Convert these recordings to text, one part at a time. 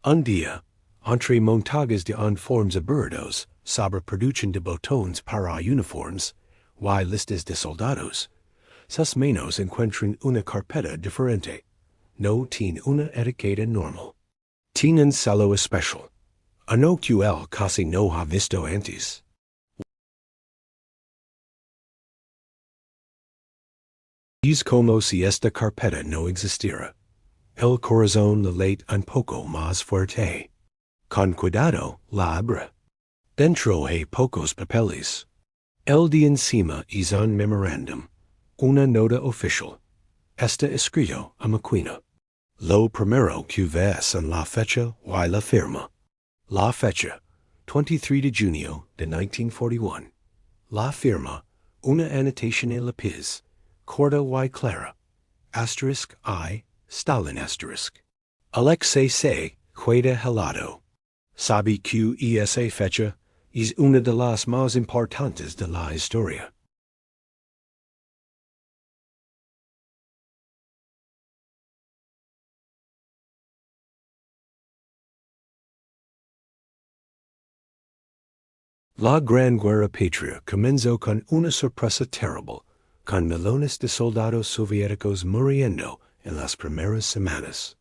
Un dia, entre montages de uniformes aburridos, sobre production de botones para uniformes, y listas de soldados, sus manos encuentran una carpeta diferente. No tiene una etiqueta normal. Tienen salo especial. Uno que él casi no ha visto antes. Es como si esta carpeta no existiera. El corazón le late un poco más fuerte. Con cuidado, la abre. Dentro hay pocos papeles. El de encima es un memorandum. Una nota oficial. Está escrito a máquina. Lo primero que ves en la fecha y la firma. La fecha, 23 de Junio de 1941. La firma, una annotación en lápiz, corta y clara. Asterisk I, Stalin asterisk. Alexei se queda helado. Sabe que esa fecha es una de las más importantes de la historia. La Gran Guerra Patria comenzó con una sorpresa terrible, con millones de soldados soviéticos muriendo en las primeras semanas.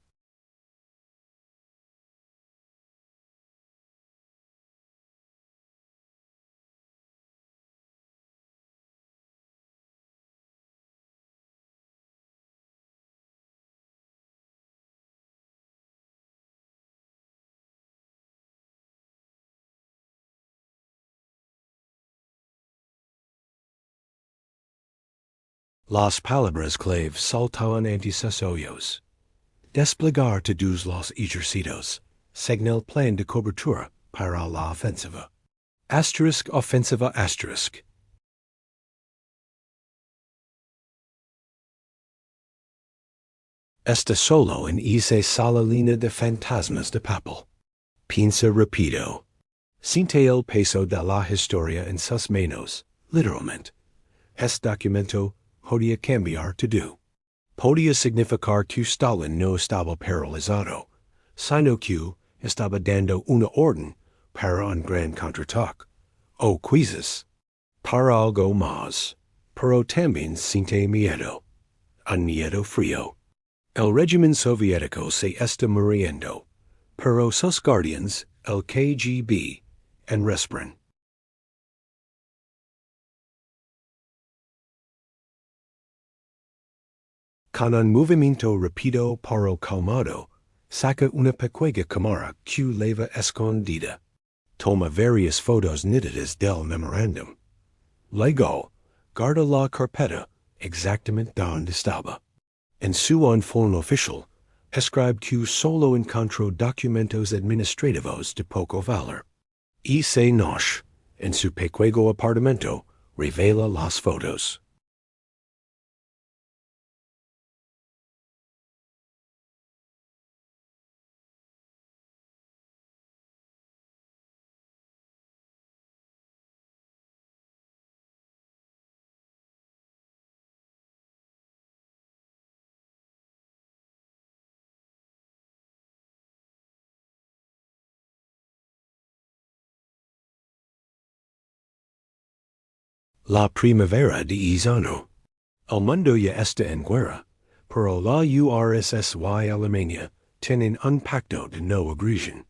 Las palabras clave saltaban ante sus oídos. Desplegar todos los ejercicios, segnal plan de cobertura para la ofensiva. Asterisk ofensiva asterisk. Está solo en esa sala línea de fantasmas de papel. Piensa rápido. Siente el peso de la historia en sus manos, literalmente. Este documento podía cambiar todo. Podía significar que Stalin no estaba paralizado, sino que estaba dando una orden para un gran contraataque. O quizás, para algo más. Pero también siente miedo. Un miedo frío. El régimen soviético se está muriendo, pero sus guardians, el KGB, en respiran. Con un movimiento rápido pero calmado, saca una pequeña cámara que lleva escondida. Toma varias fotos nítidas del memorándum. Luego, guarda la carpeta exactamente donde estaba. En su informe oficial, escribe que solo encontró documentos administrativos de poco valor. Y se noche, en su pequeño apartamento, revela las fotos. La primavera de Izano. El mundo ya está en guerra, pero la URSS y Alemania tienen un pacto de no agresión.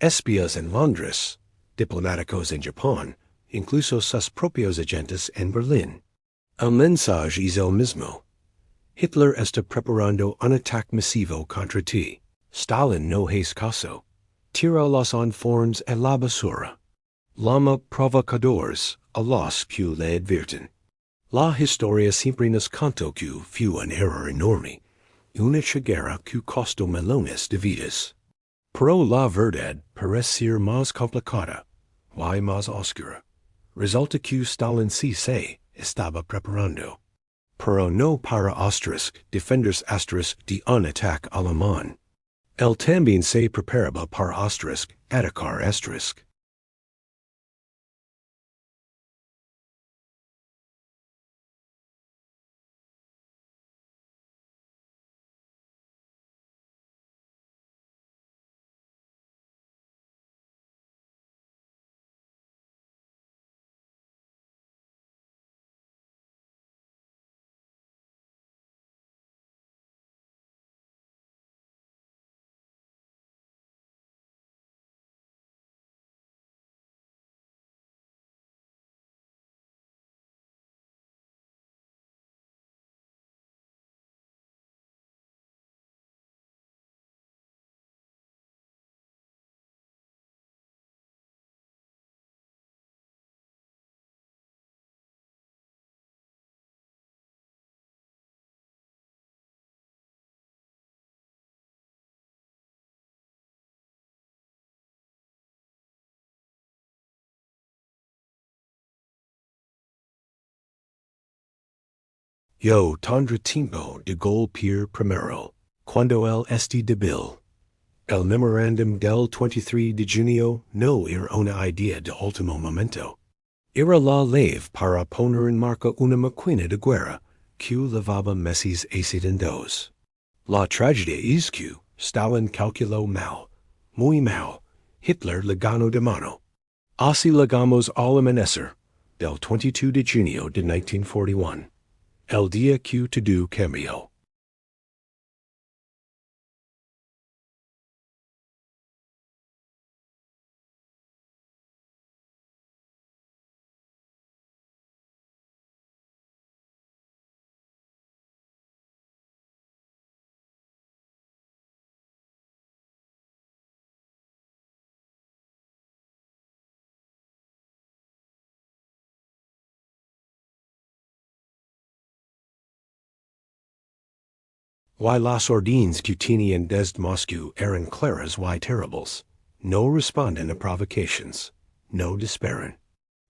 Espías en Londres, diplomáticos en Japón, incluso sus propios agentes en Berlín. El mensaje es el mismo. Hitler está preparando un ataque masivo contra ti. Stalin no hace caso. Tira los uniformes a la basura. Llama provocadores a los que le advierten. La historia siempre nos contó que fue un error enorme, una guerra que costó millones de vidas. Pero la verdad parece ser más complicada y más oscura. Resulta que Stalin sí se estaba preparando. Pero no para defenders de un ataque alemán. Él también se preparaba para atacar Yo tendré tiempo de golpear primero, cuando el esté débil. El memorandum del 23 de junio no era una idea de último momento. Era la leve para poner en marcha una máquina de guerra que levaba meses excedentes. La tragedia es que Stalin calculó mal, muy mal. Hitler le ganó de mano. Así llegamos al amanecer del 22 de junio de 1941, el día que todo cambió. Why las órdenes que tenían desde Moscú eran claras y terribles. No responden a provocations. No despairen.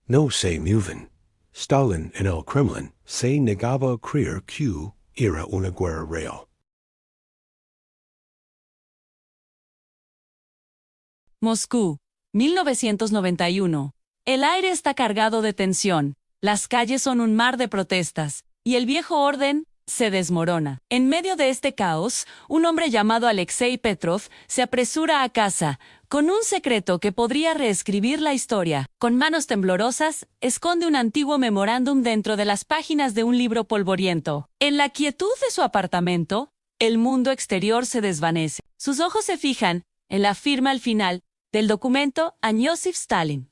No se mueven. Stalin en el Kremlin se negaba a creer que era una guerra real. Moscú, 1991. El aire está cargado de tensión, las calles son un mar de protestas, y el viejo orden se desmorona. En medio de este caos, un hombre llamado Alexei Petrov se apresura a casa, con un secreto que podría reescribir la historia. Con manos temblorosas, esconde un antiguo memorándum dentro de las páginas de un libro polvoriento. En la quietud de su apartamento, el mundo exterior se desvanece. Sus ojos se fijan en la firma al final del documento a Joseph Stalin.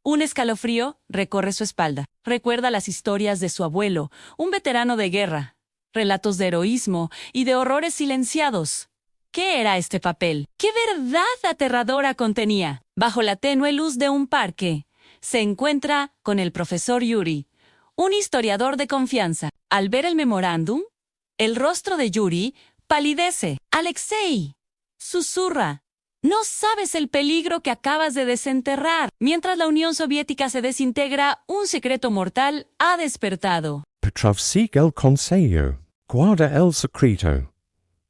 Un escalofrío recorre su espalda. Recuerda las historias de su abuelo, un veterano de guerra, relatos de heroísmo y de horrores silenciados. ¿Qué era este papel? ¿Qué verdad aterradora contenía? Bajo la tenue luz de un parque, se encuentra con el profesor Yuri, un historiador de confianza. Al ver el memorándum, el rostro de Yuri palidece. «Alexei», susurra, «no sabes el peligro que acabas de desenterrar». Mientras la Unión Soviética se desintegra, un secreto mortal ha despertado. Petrov sigue el consejo, guarda el secreto.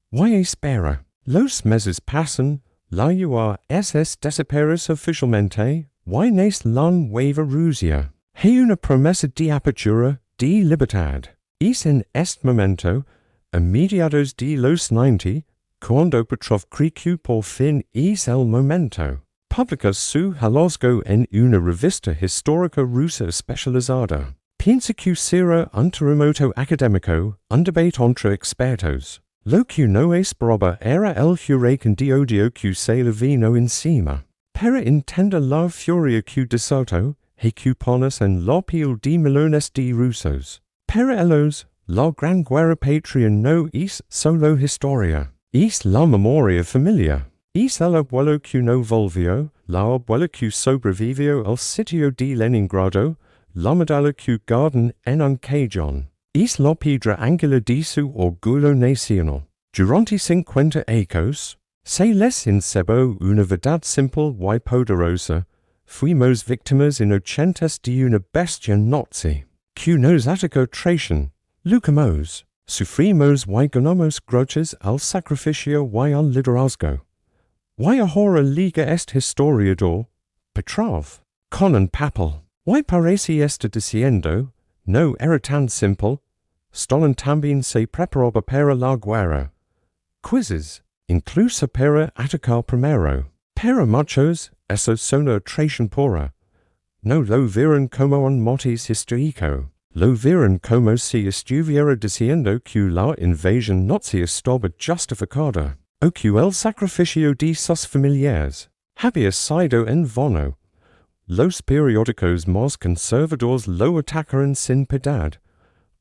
Why espera? Los meses pasan, la URSS desesperas oficialmente, why nace la nueva Rusia. Hay una promesa de apertura de libertad. Es en este momento, a mediados de los 90, cuando Petrov cree que por fin es el momento. Publica su hallazgo en una revista histórica rusa especializada. Piensa que será un terremoto académico, un debate entre expertos. Lo que no esperaba era el huracán de odio que se le vino encima. Pero intenta la furia que desató, y que pones en la piel de millones de rusos. Pero ellos, la gran guerra patria no es solo historia. Es la memoria familiar. Es el abuelo que no volvió, la abuela que sobrevivió al sitio de Leningrado, la medalla que guardan en un cajón. Es la piedra angular de su orgullo nacional. Durante 50 años, se les enseñó una verdad simple y poderosa. Fuimos víctimas inocentes de una bestia nazi, que nos atacó traición. Luchamos, sufrimos y ganamos grudges al sacrificio y al liderazgo. Y ahora liga este historiador, Petrov, con un papel. Y parece estar diciendo, no era tan simple. Stalin también se preparaba para la guerra. Quizzes, incluso para atacar primero. Pero muchos, eso solo traición pura. No lo vieron como un motis histórico. Lo vieron como si estuviera diciendo que la invasión nazi estaba justificada, o que el sacrificio de sus familiares había sido en vano. Los periódicos más conservadores lo atacaron sin piedad.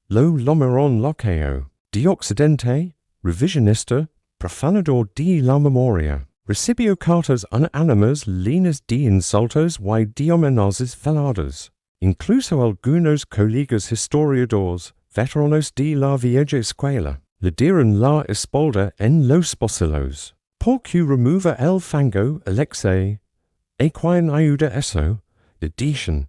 Lo llamaron loqueo, de Occidente, revisionista, profanador de la memoria. Recibió cartas unánimes llenas de insultos y de amenazas veladas. Incluso algunos colegas historiadores, veteranos de la vieja escuela, le dieron la espalda en los pasillos. Por que remueva el fango, Alexei, y quien ayuda eso, le dicen.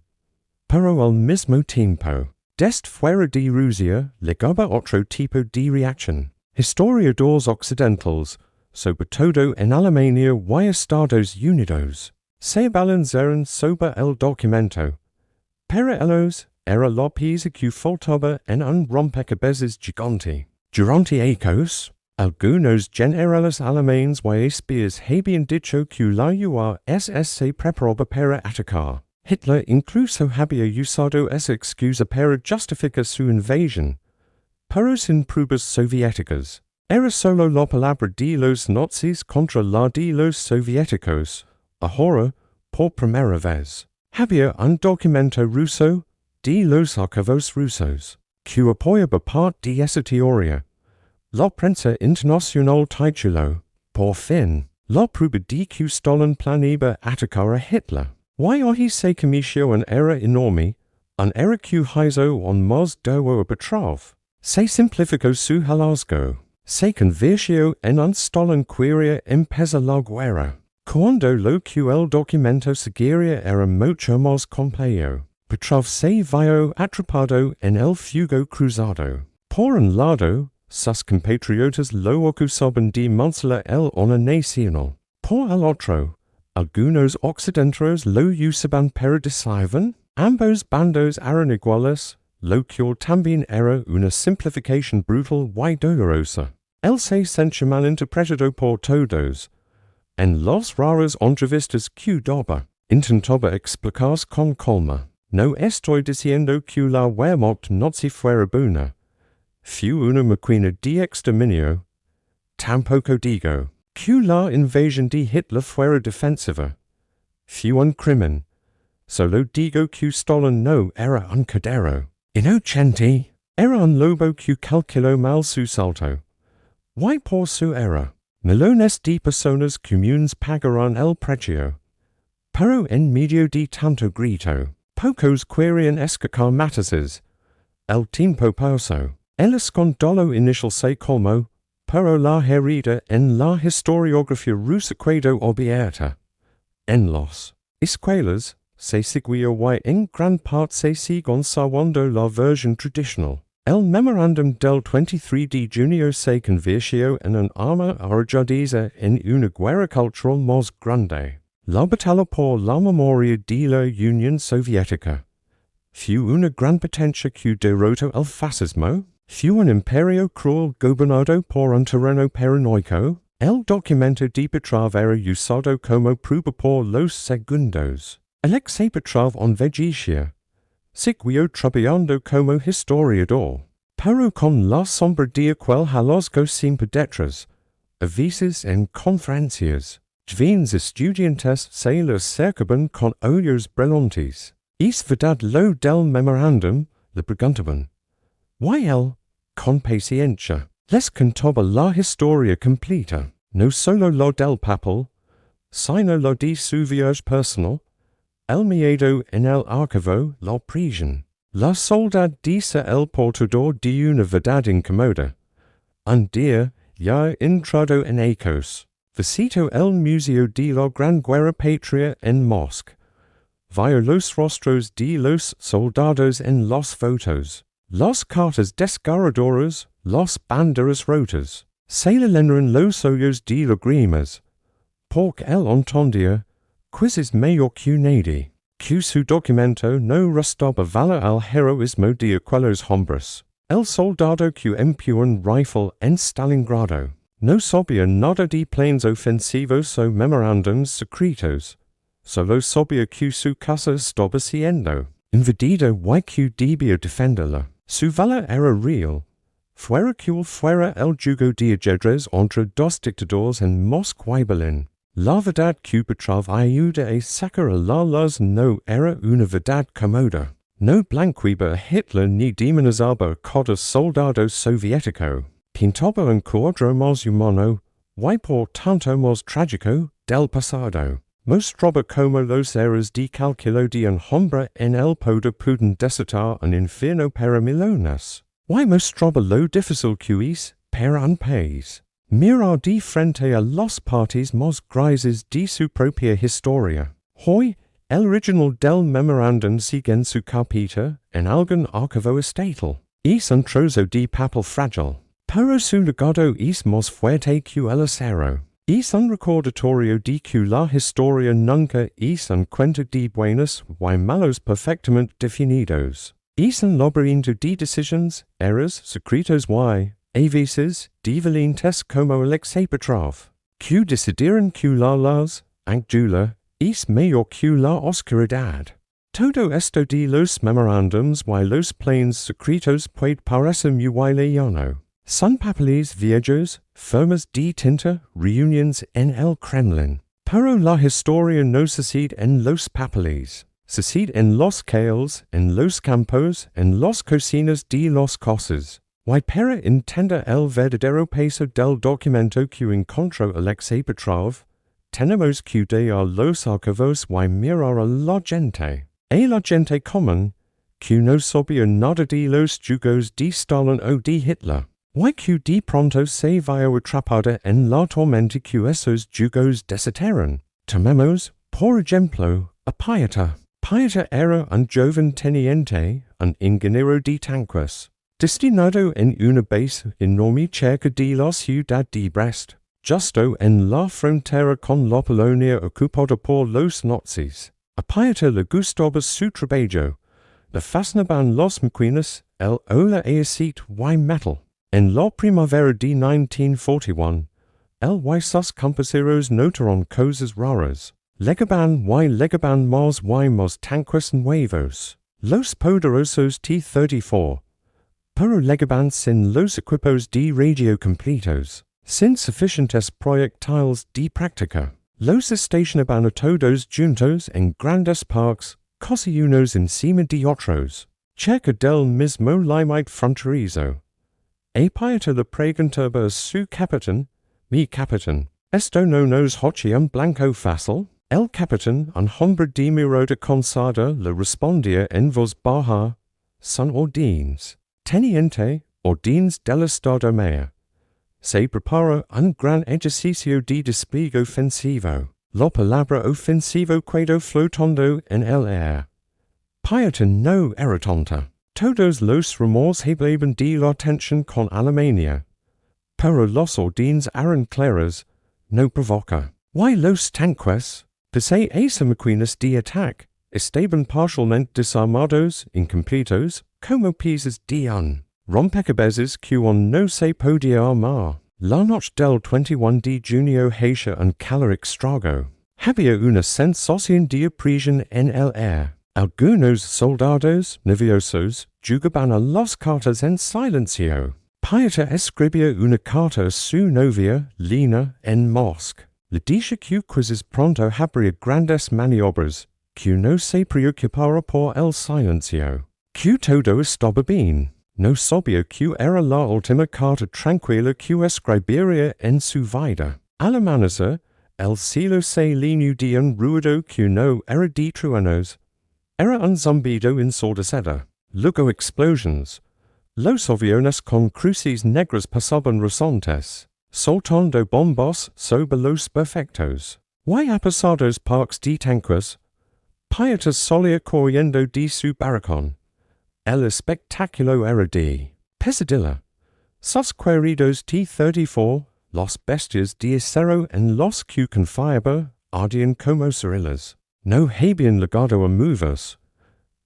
Pero al mismo tiempo, Dest fuera de Rusia, legaba otro tipo de reacción. Historiadores occidentals, sobre todo en Alemania y Estados Unidos, se balancearon sobre el documento. Pero ellos era la pieza que faltaba en un rompecabezas gigante. Durante años, algunos generales alemanes y espías habían dicho que la URSS se preparaba para atacar. Hitler incluso había usado esa excusa para justificar su invasión, pero sin pruebas soviéticas. Era solo la palabra de los nazis contra la de los soviéticos. Ahora, por primera vez, había un documento ruso de los archivos rusos que apoyaba parte de esa teoría. La prensa internacional tituló, por fin, la prueba de que Stalin planeaba atacar a Hitler. Y hoy se cometió un error enorme, un error que hizo un más duro arbitraje. Se simplificó su hallazgo. Se convirtió en un Stalin quería empezar la guerra. Cuando lo que el documento seguiría era mucho más complejo. Petrov se vio atrapado en el fuego cruzado. Por un lado, sus compatriotas lo acusaban de mantener el honor nacional. Por el otro, algunos occidentales lo usaban para decir. Ambos bandos eran iguales, lo que también era una simplificación brutal y dolorosa. El se mal interpretado por todos. En las raras entrevistas que daba, intentaba explicarse con calma. No estoy diciendo que la Wehrmacht nazi fuera buena. Fue una máquina de exterminio. Tampoco digo que la invasión de Hitler fuera defensiva. Fue un crimen. Solo digo que Stalin no era un cordero. Inocente. Era un lobo que calculó mal su salto. Y por su error, millones de personas comunes pagarán el precio. Pero en medio de tanto grito, pocos querían escapar matices. El tiempo pasó. El escándalo inicial se colmó, pero la herida en la historiografía rusa quedó abierta. En las escuelas se siguió y en gran parte se sigue conservando la versión tradicional. El memorandum del 23 de junio se convirtió en un arma arrojadiza en una guerra cultural más grande. La batalla por la memoria de la Unión Soviética. Fue una gran potencia que derrotó el fascismo. Fue un imperio cruel gobernado por un tirano paranoico. El documento de Petrov era usado como prueba por los segundos. Alexei Petrov envejeció. Siguió trabajando como historiador, pero con la sombra de aquel hallazgo siempre detrás. A veces en conferencias, jóvenes estudiantes se le acercaban con ojos brillantes. ¿Es verdad lo del memorándum? Le preguntaban. Y él, con paciencia, les contaba la historia completa, no solo lo del papel, sino lo de su viaje personal. El miedo en el archivo, la prisión. La soledad dice el portador de una verdad incómoda. Un día, ya entrado en ecos, visitó el Museo de la Gran Guerra Patria en Moscú. Vio los rostros de los soldados en las fotos, las cartas desgarradoras, las banderas rotas. Se le llenaron los ojos de lágrimas, porque él entendía, quizzes mayor que nadie, que su documento no restaba valor al heroísmo de aquellos hombres. El soldado que empleó un rifle en Stalingrado no sabía nada de planes ofensivos o memorándums secretos, solo sabía que su casa estaba siendo invadida y que debía defenderla. Su valor era real. Fuera que fuera el yugo de ajedrez entre dos dictadores en Moscú y Berlín. La verdad que Petrov ayuda a sacar a la luz no era una verdad cómoda. No blanqueaba a Hitler ni demonizaba a cada soldado soviético. Pintaba un cuadro más humano, y por tanto más trágico, del pasado. Mostraba como los errores de cálculo de un hombre en el poder pueden desatar un infierno para millones. Y mostraba lo difícil que es para un país mirar de frente a las partes más grises de su propia historia. Hoy, El original del memorandum siguen su carpeta en algún archivo estatal. Es un trozo de papel fragile. Pero su legado es más fuerte que el acero. Es un recordatorio de que la historia nunca es un cuento de buenos y malos perfectamente definidos. Es un laberinto de decisions, errors, secretos y, a veces, de valientes como el exepetrov. Que decidieron que las, Angula, es mayor que la oscuridad. Todo esto de los memorandums y los planes secretos puede parecer muy lejano. Son papeles viejos, firmas de tinta, reuniones en el Kremlin. Pero la historia no sucede en los papeles. Sucede en los calles, en los campos, en las cocinas de las casas. Y para entender el verdadero peso del documento que encontró Alexei Petrov, tenemos que ir a los archivos y mirar a la gente. La gente común, que no sabía nada de los yugos de Stalin o de Hitler. Y que de pronto se vio atrapada en la tormenta que esos yugos desataron. Tomemos, por ejemplo, a Pieta. Pieta era un joven teniente, un ingeniero de tanques, destinado en una base enorme cerca de la ciudad de Brest, justo en la frontera con la Polonia ocupada por los nazis. A Pieta le gustaba su trabajo, le fascinaban las máquinas, el ola acid y metal. En la primavera de 1941, el y sus compañeros notaron cosas raras. Legaban más tanques nuevos. Los poderosos T-34. Pero legaban sin los equipos de radio completos. Sin suficientes proyectiles de práctica. Los estacionaban todos juntos en grandes parques, casi unos encima de otros. Cerca del mismo límite fronterizo. A Pieta le preguntaba a su capitán, mi capitán, ¿esto no nos hoche un blanco fácil? El capitán, un hombre de mirada cansada, le respondía en voz baja, son órdenes. Teniente, órdenes del Estado Mayor. Se prepara un gran ejercicio de despliegue ofensivo. La palabra ofensivo quedó flotando en el aire. Pieta no era tonta. Todos los rumores hablaban de la tensión con Alemania. Pero los órdenes eran claras, no provoca. Y los tanques, pese a sus máquinas de ataque, estaban parcialmente desarmados, incompletos, como piezas de un rompecabezas que aún no se podía armar. La noche del 21 de junio hacía un calor extrago. Había una sensación de opresión en el aire. Algunos soldados nerviosos jugaban a las cartas en silencio. Pieta escribía una carta a su novia, Lena, en Moscú. Le dice que quizás pronto habría grandes maniobras, que no se preocupara por el silencio. Que todo estaba bien. No sabía que era la última carta tranquila que escribiría en su vida. Al amanecer, el cielo se llenó de un ruido que no era de truenos. Era un zumbido ensordecedor. Luego explosions. Los aviones con cruces negras pasaban rasantes, soltando bombas sobre los perfectos. Y apasados parques de tanques, Pieta solía corriendo de su barracón. El espectáculo era de pesadilla. Sus queridos T-34, las bestias de acero en los que confiaba, ardían como cerillas. No habían llegado a moverse.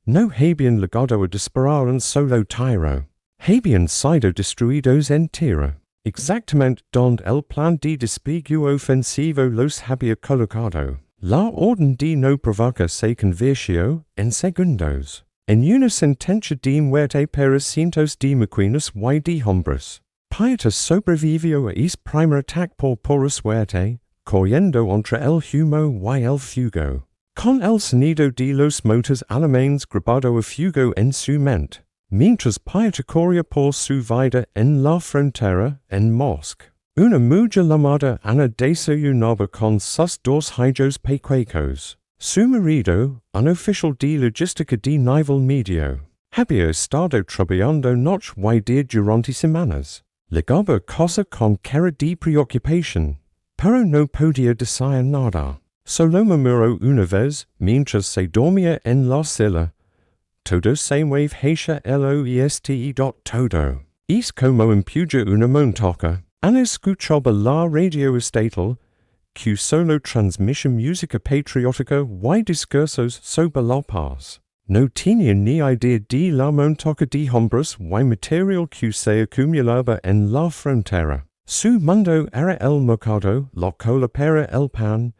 No habían llegado a disparar un solo tiro. Habían sido destruidos en tierra. Exactamente donde el plan de despliegue ofensivo los había colocado. La orden de no provocar se convirtió en segundos en una sentencia de muerte para cientos de máquinas y de hombres. Pieta sobrevivió a ese primer ataque por pura suerte, corriendo entre el humo y el fuego, con el sonido de los motores alemanes grabado a fuego en su mente, mientras Pieta corría por su vida en la frontera en Moscú. Una mujer llamada Ana desayunaba con sus dos hijos pequeños. Su marido, un oficial de logística de nivel medio, había estado trabajando noche y día durante semanas. Legaba cosa con cara de preocupación, pero no podía decir nada. Solo me muro una vez, mientras se dormía en la silla. Todo se wave heisha loeste dot todo. Es como impuja una montaca. Ana escuchaba la radio estatal, que solo transmission música patriótica y discursos sobre la paz. No tenía ni idea de la montaca de hombres y material que se acumulaba en la frontera. Su mundo era el mercado, la cola para el pan,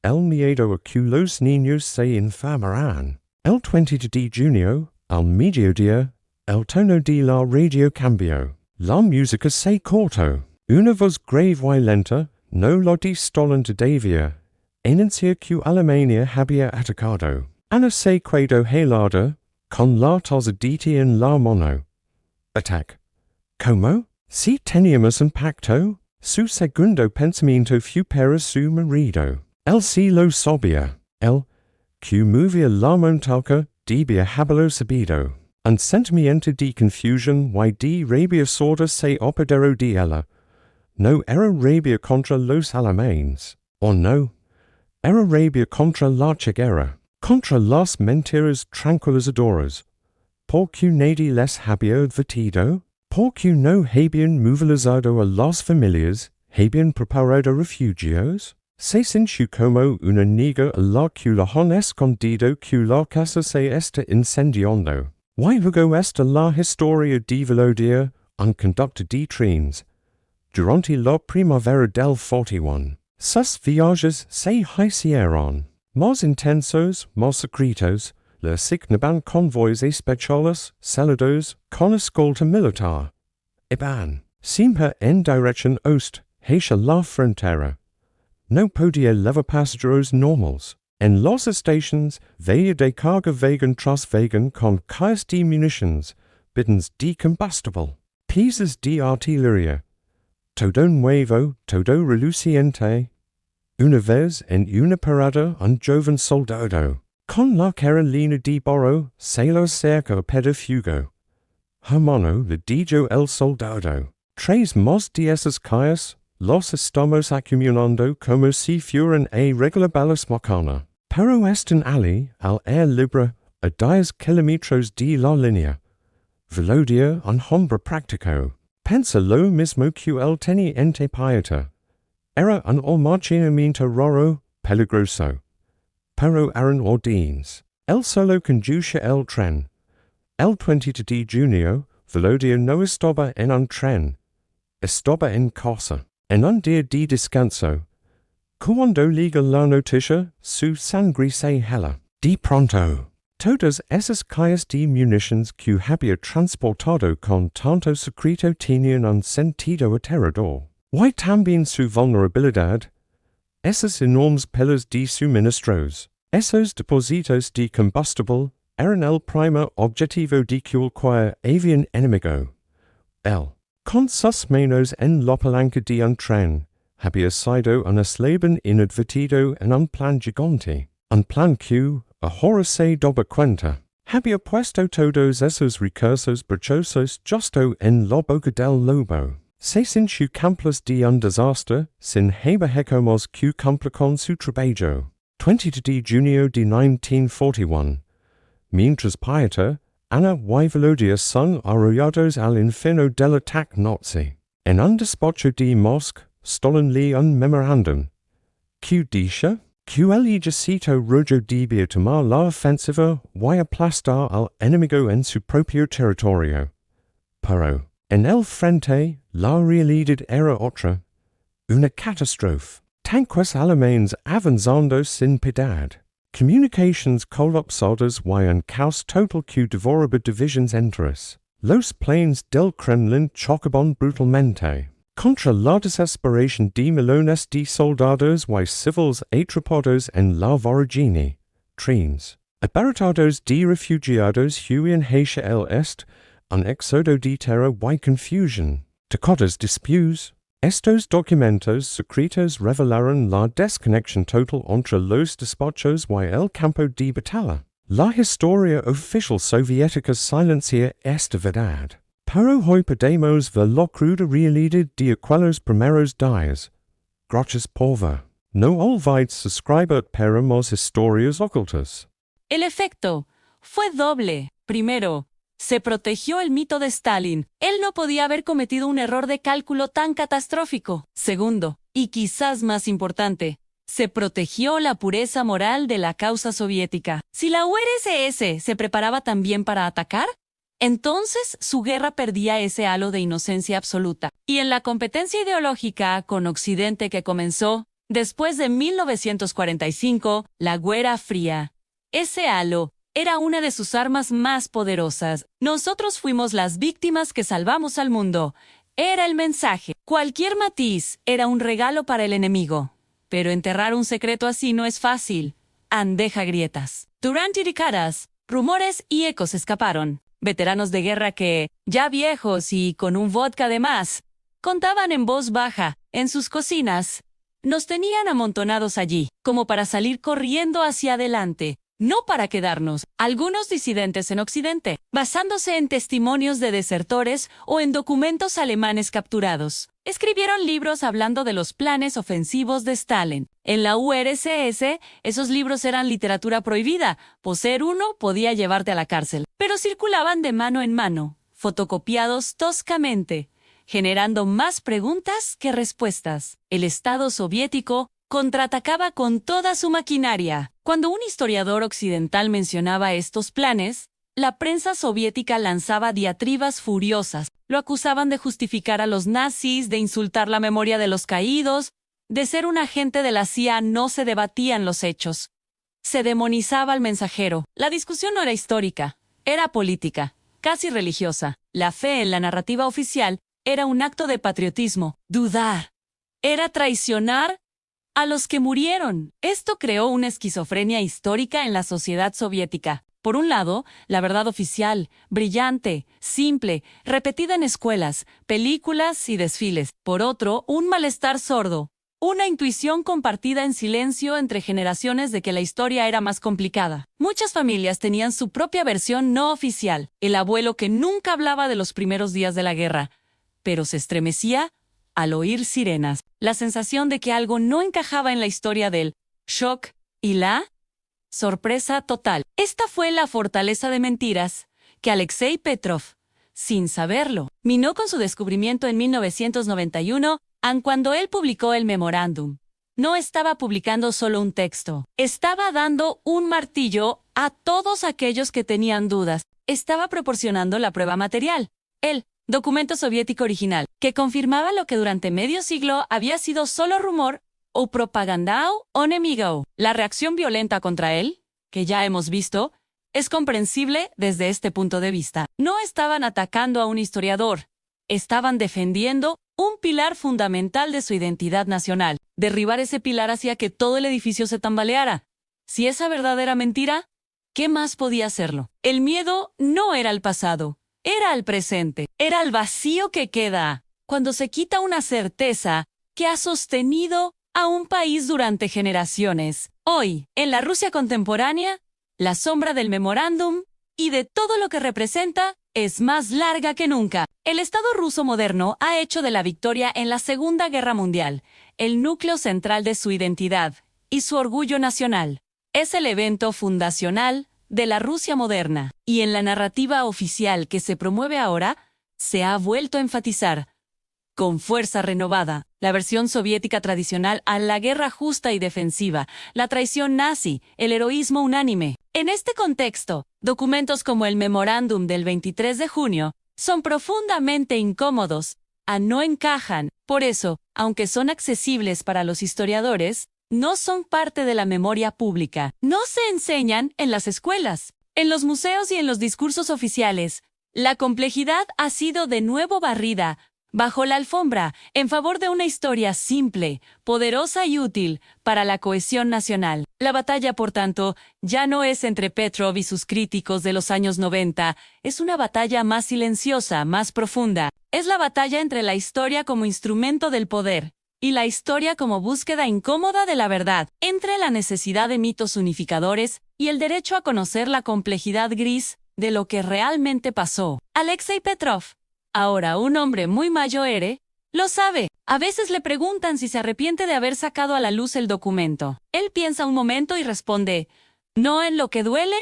el miedo a que los niños se enfermaran. El 20 de junio, al mediodía, el tono de la radio cambió. La música se cortó. Una voz grave y lenta, no la de Stalin todavía, anuncia que Alemania había atacado. Ana se quedó helada, con la tozadita en la mano. Attack. ¿Cómo? Si teníamos un pacto, su segundo pensamiento fue para su marido. Él sí lo sabía. Él, que movía la montaca, debía haberlo sabido. Un sentimiento de confusión y de rabia sorda se apoderó de ella. No era rabia contra los alemanes. O no, era rabia contra la ceguera, contra las mentiras tranquilizadoras. Porque nadie les había advertido, porque no habían movilizado a las familias, habían preparado refugios. Se sintió como una niga a la que la han escondido que la casa se está incendiando. Y luego está la historia de Velodia, un conductor de trenes. Durante la primavera del 41, sus viajes se hicieron más intensos, más secretos, le asignaban convoys especiales, celados, con escolta militar. Iban, siempre en dirección oeste, hacia la frontera. No podía llevar pasajeros normales. En las estaciones, veía de carga wagon tras wagon con cajas de munitions, bidons de combustible, piezas de artillería. Todo nuevo, todo reluciente. Una vez en una parada un joven soldado, con la Carolina de Boro, se lo acerca Pedro Fugo. Hermano, le dijo el soldado, tres más de esas calles, los estamos acumulando como si fueran a regulables macana. Pero están allí, al air libre, a 10 kilómetros de la línea. Velodia un hombre práctico. Pensa lo mismo que el teniente Paeta. Era un almacenamiento raro, peligroso. Pero eran ordines. Él solo conduce el tren. El 20 de junio, Velodia no estaba en un tren. Estaba en casa, en un día de descanso. Cuando llega la noticia, su sangre se hela. De pronto, todas esas calles de munitions que había transportado con tanto secreto tenían un sentido aterrador. Y también su vulnerabilidad. Esas enormes pilas de suministros, esos depósitos de combustible, eran el primer objetivo de cualquier avión enemigo. Él, con sus manos en la palanca de un tren, había sido un eslabón inadvertido en un plan gigante, un plan que, ahora se daba cuenta, había puesto todos esos recursos brechosos justo en la boca del lobo. Se sintió campos de un desastre, sin haber más que cumplir con su trabajo. 20 de junio de 1941. Mientras Paeta, Ana y Velodia son arrollados al infierno del ataque nazi. En un despacho de Moscú, Stalin lee un memorandum. Que dice que el ejército ruso debía tomar la ofensiva y aplastar al enemigo en su propio territorio. Pero, en el frente, la realidad era otra. Una catástrofe. Tanques alemanes avanzando sin piedad. Communications colapsadas y un caos total que devoraba divisions enteras. Los planes del Kremlin chocaban brutalmente. Contra la desesperación de millones de soldados y civiles atrapados en la voragine. Trenes. Abarrotados de refugiados huían hacia el este, un éxodo de terror y confusión. Dakotas después, estos documentos secretos revelaron la desconexión total entre los despachos y el campo de batalla. La historia oficial soviética silencia esta verdad. Pero hoy podemos ver la cruda realidad de aquellos primeros días. Gracias por ver. no olvides subscribet peramos historias ocultas. El efecto fue doble. Primero, se protegió el mito de Stalin. Él no podía haber cometido un error de cálculo tan catastrófico. Segundo, y quizás más importante, se protegió la pureza moral de la causa soviética. Si la URSS se preparaba también para atacar, entonces su guerra perdía ese halo de inocencia absoluta. Y en la competencia ideológica con Occidente que comenzó después de 1945, la Guerra Fría, ese halo era una de sus armas más poderosas. Nosotros fuimos las víctimas que salvamos al mundo. Era el mensaje. Cualquier matiz era un regalo para el enemigo. Pero enterrar un secreto así no es fácil. Deja grietas. Durante décadas, rumores y ecos escaparon. Veteranos de guerra que, ya viejos y con un vodka de más, contaban en voz baja, en sus cocinas. Nos tenían amontonados allí, como para salir corriendo hacia adelante. No para quedarnos, algunos disidentes en Occidente, basándose en testimonios de desertores o en documentos alemanes capturados. Escribieron libros hablando de los planes ofensivos de Stalin. En la URSS, esos libros eran literatura prohibida. Poseer uno podía llevarte a la cárcel. Pero circulaban de mano en mano, fotocopiados toscamente, generando más preguntas que respuestas. El Estado soviético contraatacaba con toda su maquinaria. Cuando un historiador occidental mencionaba estos planes, la prensa soviética lanzaba diatribas furiosas. Lo acusaban de justificar a los nazis, de insultar la memoria de los caídos, de ser un agente de la CIA. No se debatían los hechos. Se demonizaba al mensajero. La discusión no era histórica, era política, casi religiosa. La fe en la narrativa oficial era un acto de patriotismo. Dudar era traicionar a los que murieron. Esto creó una esquizofrenia histórica en la sociedad soviética. Por un lado, la verdad oficial, brillante, simple, repetida en escuelas, películas y desfiles. Por otro, un malestar sordo, una intuición compartida en silencio entre generaciones de que la historia era más complicada. Muchas familias tenían su propia versión no oficial. El abuelo que nunca hablaba de los primeros días de la guerra, pero se estremecía al oír sirenas. La sensación de que algo no encajaba en la historia del shock y la sorpresa total. Esta fue la fortaleza de mentiras que Alexei Petrov, sin saberlo, minó con su descubrimiento en 1991, cuando él publicó el Memorándum. No estaba publicando solo un texto, estaba dando un martillo a todos aquellos que tenían dudas. Estaba proporcionando la prueba material, el documento soviético original, que confirmaba lo que durante medio siglo había sido solo rumor o propaganda o enemigo. La reacción violenta contra él, que ya hemos visto, es comprensible desde este punto de vista. No estaban atacando a un historiador, estaban defendiendo un pilar fundamental de su identidad nacional. Derribar ese pilar hacía que todo el edificio se tambaleara. Si esa verdad era mentira, ¿qué más podía hacerlo? El miedo no era el pasado. Era el presente, era el vacío que queda cuando se quita una certeza que ha sostenido a un país durante generaciones. Hoy, en la Rusia contemporánea, la sombra del memorándum y de todo lo que representa es más larga que nunca. El Estado ruso moderno ha hecho de la victoria en la Segunda Guerra Mundial el núcleo central de su identidad y su orgullo nacional. Es el evento fundacional de la Rusia moderna, y en la narrativa oficial que se promueve ahora, se ha vuelto a enfatizar, con fuerza renovada, la versión soviética tradicional a la guerra justa y defensiva, la traición nazi, el heroísmo unánime. En este contexto, documentos como el Memorándum del 23 de junio son profundamente incómodos, no encajan. Por eso, aunque son accesibles para los historiadores, no son parte de la memoria pública. No se enseñan en las escuelas, en los museos y en los discursos oficiales. La complejidad ha sido de nuevo barrida bajo la alfombra en favor de una historia simple, poderosa y útil para la cohesión nacional. La batalla, por tanto, ya no es entre Petrov y sus críticos de los años 90, es una batalla más silenciosa, más profunda. Es la batalla entre la historia como instrumento del poder y la historia como búsqueda incómoda de la verdad, entre la necesidad de mitos unificadores y el derecho a conocer la complejidad gris de lo que realmente pasó. Alexei Petrov, ahora un hombre muy mayor, Lo sabe. A veces le preguntan si se arrepiente de haber sacado a la luz el documento. Él piensa un momento y responde, no, en lo que duele,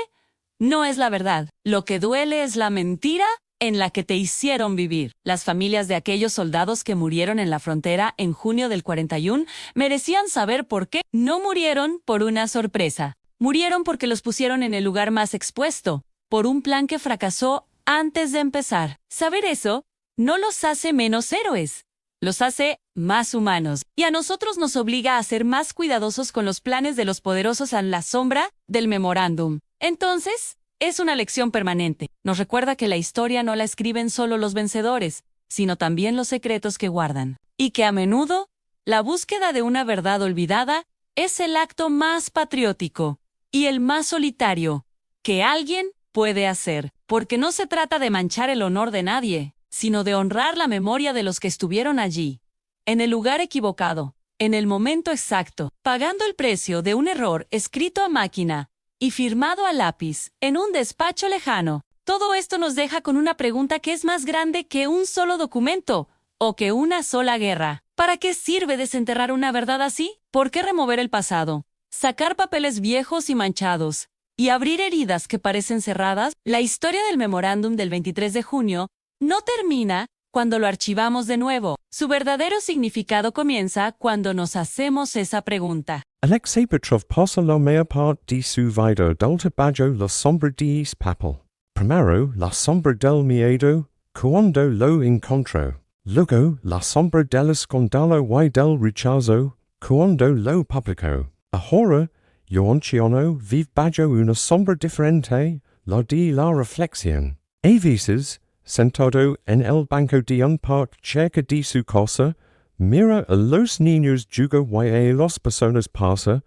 no es la verdad. Lo que duele es la mentira en la que te hicieron vivir. Las familias de aquellos soldados que murieron en la frontera en junio del 41 merecían saber por qué. No murieron por una sorpresa. Murieron porque los pusieron en el lugar más expuesto, por un plan que fracasó antes de empezar. Saber eso no los hace menos héroes. Los hace más humanos, y a nosotros nos obliga a ser más cuidadosos con los planes de los poderosos a la sombra del memorándum. Entonces, es una lección permanente. Nos recuerda que la historia no la escriben solo los vencedores, sino también los secretos que guardan. Y que a menudo, la búsqueda de una verdad olvidada es el acto más patriótico y el más solitario que alguien puede hacer. Porque no se trata de manchar el honor de nadie, sino de honrar la memoria de los que estuvieron allí, en el lugar equivocado, en el momento exacto, pagando el precio de un error escrito a máquina y firmado a lápiz, en un despacho lejano. Todo esto nos deja con una pregunta que es más grande que un solo documento, o que una sola guerra. ¿Para qué sirve desenterrar una verdad así? ¿Por qué remover el pasado? Sacar papeles viejos y manchados, y abrir heridas que parecen cerradas. La historia del memorándum del 23 de junio no termina cuando lo archivamos de nuevo. Su verdadero significado comienza cuando nos hacemos esa pregunta. Alexei Petrov pasa la mayor parte de su vida adulta bajo la sombra de ese papel. Primero, la sombra del miedo, cuando lo encontró. Luego, la sombra del escándalo y del rechazo, cuando lo publicó. Ahora, yo anciano vive bajo una sombra diferente, la de la reflexión. A veces, sentado en el banco de un parque cerca de su casa, mira a los niños jugar y a las personas pasar,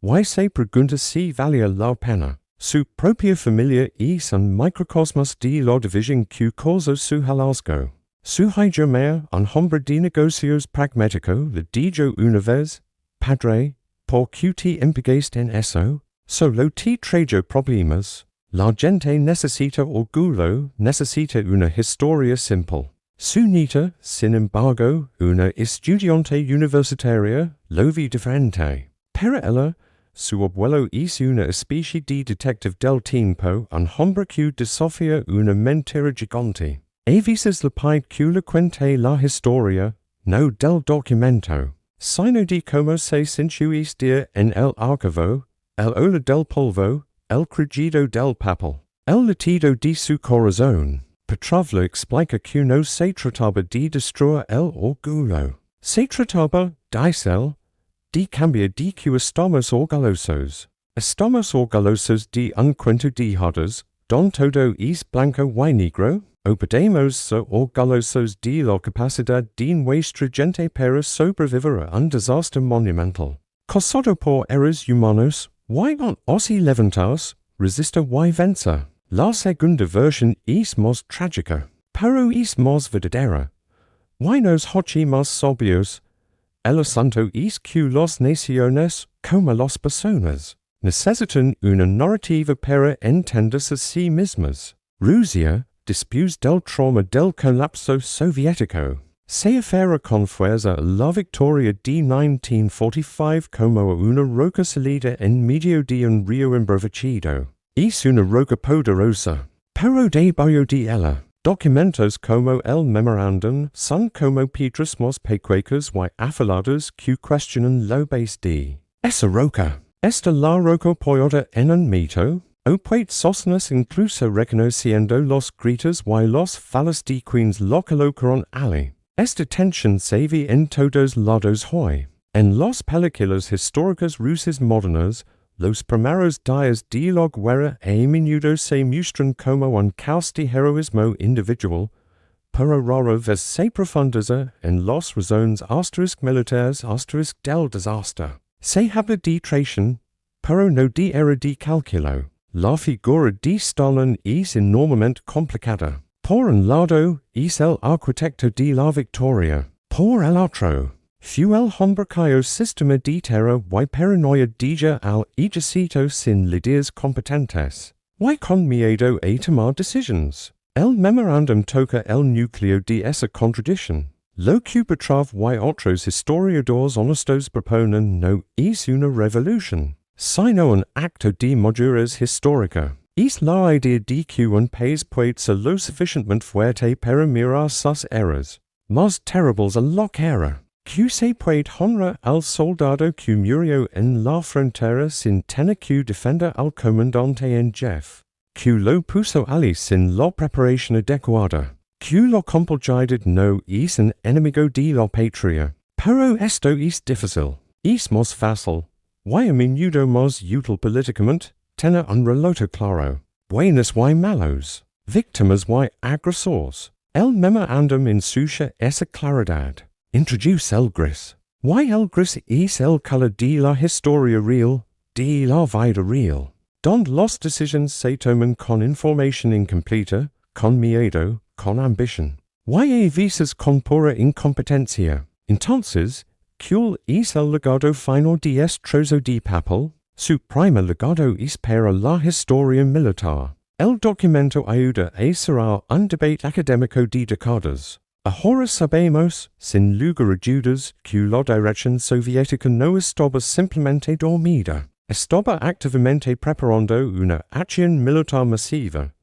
y se pregunta si valía la pena. Su propia familia es un microcosmos de la división que causó su hallazgo. Su hijo mayor, un hombre de negocios pragmático, le dijo una vez, padre, ¿por qué te empeñaste en eso? Solo te traigo problemas. La gente necesita orgullo, necesita una historia simple. Su nieta, sin embargo, una estudiante universitaria, lo ve diferente. Pero ella, su abuelo es una especie de detective del tiempo, un hombre que desafía una mentira gigante. A veces le pide que le cuente la historia, no del documento, sino de cómo se sintió este día en el archivo, el olor del polvo, el crujido del papel, el latido de su corazón. Petrov le explica que no se trataba de destruir el orgullo. Se trataba, dice él, de cambiar de que estamos orgullosos. Estamos orgullosos de un cuento de hadas, don todo es blanco y negro, o podemos ser orgullosos de la capacidad de nuestra gente para sobrevivir a un desastre monumental. Causado por errores humanos, why not así levantarse, resistir y vencer? La segunda versión es más trágica, pero es más verdadera. Why nos hace más sabios? El asunto es que las naciones, como las personas, necesitan una narrativa para entenderse a sí mismas. Rusia, después del trauma del colapso soviético, se aferra con fuerza a la victoria de 1945 como una roca sólida en medio de un río embravecido. Es una roca poderosa, pero debajo de ella, documentos como el memorandum son como piedras más pequeñas y afiladas que cuestionan la base de esa roca. ¿Está la roca apoyada en un mito? ¿O puede sostenerse incluso reconociendo los gritos y los falas de quienes lo colocaron allí? Esta tensión se ve en todos lados hoy. En las películas históricas rusas modernas, los primeros días de la guerra a menudo se muestran como un caos de heroísmo individual, pero rara vez se profundiza en las razones militares del desastre. Se habla de traición, pero no de error de cálculo. La figura de Stalin es enormemente complicada. Por un lado, es el arquitecto de la victoria. Por el otro, fue el hombre cuyo sistema de terror y paranoia deja al ejército sin líderes competentes, y con miedo a tomar decisiones. El memorándum toca el núcleo de esa contradicción. Lo cupetrav y otros historiadores honestos proponen no es una revolution, sino un acto de madurez histórica. Es la idea de que un país puede ser lo suficientemente fuerte para mirar sus errores, más terribles a la guerra, que se puede honrar al soldado que murió en la frontera sin tener que defender al comandante en jefe, que lo puso allí sin la preparación adecuada, que lo complicado no es un enemigo de la patria, pero esto es difícil, es más fácil, y a menudo más útil políticamente, tener un relato claro, buenos y malos, víctimas y agresores. El memorandum ensucia esa claridad. Introduce el gris. Y el gris es el color de la historia real, de la vida real, donde las decisiones se toman con información incompleta, con miedo, con ambición. Y a veces con pura incompetencia. Entonces, ¿cuál es el legado final de este trozo de papel? Su primer legado es para la historia militar. El documento ayuda a cerrar un debate académico de décadas. Ahora sabemos, sin lugar a dudas, que la dirección soviética no estaba simplemente dormida. Estaba activamente preparando una acción militar masiva.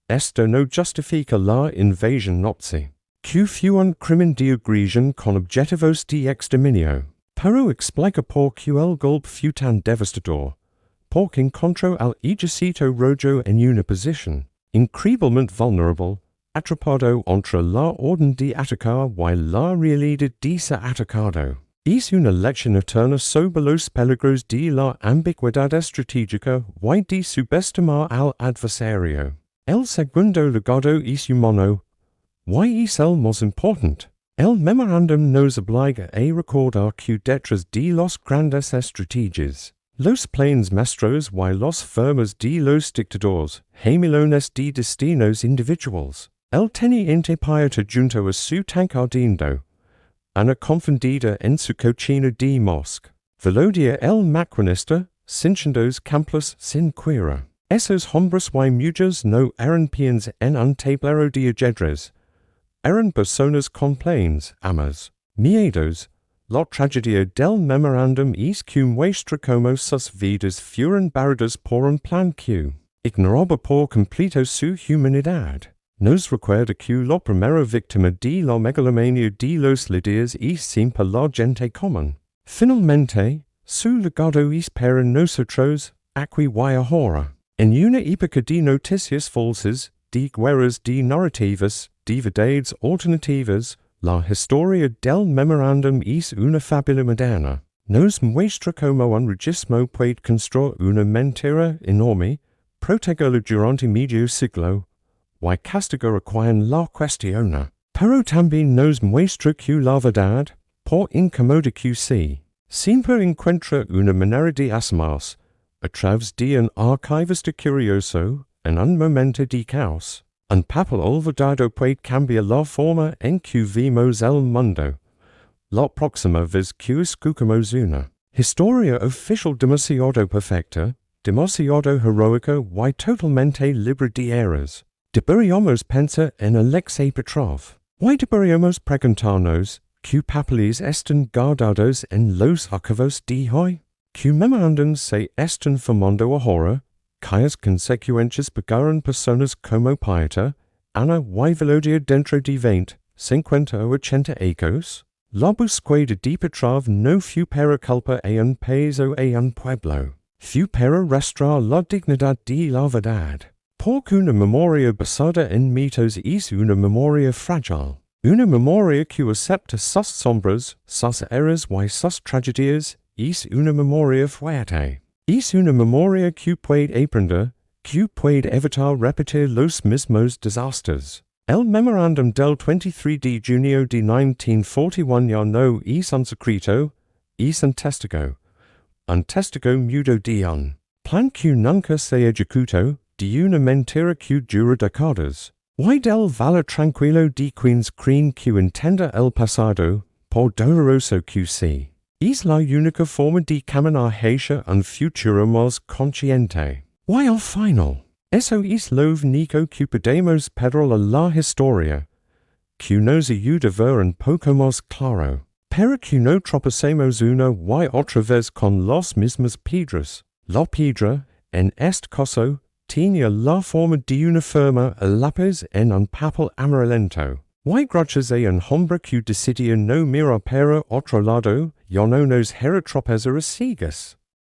Esto no justifica la invasión nazi, que fue un crimen de agresión con objetivos de exterminio, pero explica por qué el golpe fue tan devastador, porque encontró al ejército rojo en una posición increíblemente vulnerable, atrapado entre la orden de atacar y la realidad de ser atacado. Es una lección eterna sobre los peligros de la ambigüedad estratégica y de subestimar al adversario. El segundo legado es humano, y es el más importante. El memorándum nos obliga a recordar que detrás de las grandes estrategias, los planes maestros y las formas de los dictadores, gemilones de destinos individuales. El teniente pirata junto a su tanque ardiendo, ana confundida en su cocina de mosque, velodia el maquinista, cinchándos campos sin cuira. Esos hombres y mujeres no eran peones en un tablero de ajedrez, eran personas con planes, amas, miedos. La tragedia del memorándum es que muestra como sus vidas fueron barradas por un plan que ignoraba por completo su humanidad. Nos recuerda que la primera víctima de la megalomania de los líderes es siempre la gente común. Finalmente, su legado es para nosotros, aquí y ahora. En una época de noticias falsas, de guerras de narrativas, de verdades alternativas, la historia del memorándum es una fábula moderna. Nos muestra cómo un regismo puede construir una mentira enorme, protegerla durante medio siglo, y castigar a quien la cuestiona. Pero también nos muestra que la verdad, por incómoda que sea, siempre encuentra una manera de asomarse, a través de un archivista curioso, en un momento de caos. Un papel olvidado puede cambiar la forma en que vemos el mundo. La próxima vez que escuchamos una historia oficial demasiado perfecta, demasiado heroica y totalmente libre de errores, deberíamos pensar en Alexei Petrov. Y deberíamos preguntarnos, ¿qué papeles están guardados en los archivos de hoy? ¿Qué memorándum se están formando ahora? ¿Cuyas consecuencias pegaron personas como Pieta, Ana y Velodia dentro de 20, 50 o 80 años? La búsqueda de Petrov no fue para culpa a un país o a un pueblo. Fue para restaurar la dignidad de la verdad. Porque una memoria basada en mitos es una memoria frágil. Una memoria que acepta sus sombras, sus errores y sus tragedias, es una memoria fuerte. Es una memoria que puede aprender, que puede evitar repetir los mismos desastres. El memorándum del 23 de junio de 1941 ya no es un secreto, es un testigo mudo de un plan que nunca se ejecutó, de una mentira que dura décadas. Y del valor tranquilo de quienes creen que entienda el pasado, por doloroso que sea. Es la única forma de caminar hacia un futuro más consciente. Y al final, eso es lo único que podemos pedir a la historia, que nos ayuda ver un poco más claro. Pero que no tropecemos una y otra vez con los mismos piedras. La piedra, en este caso, tenía la forma de una firma a lápiz en un papel amarillento. Y gracias a un hombre que decidió no mirar para otro lado, ya no nos era tropezar a ciegas.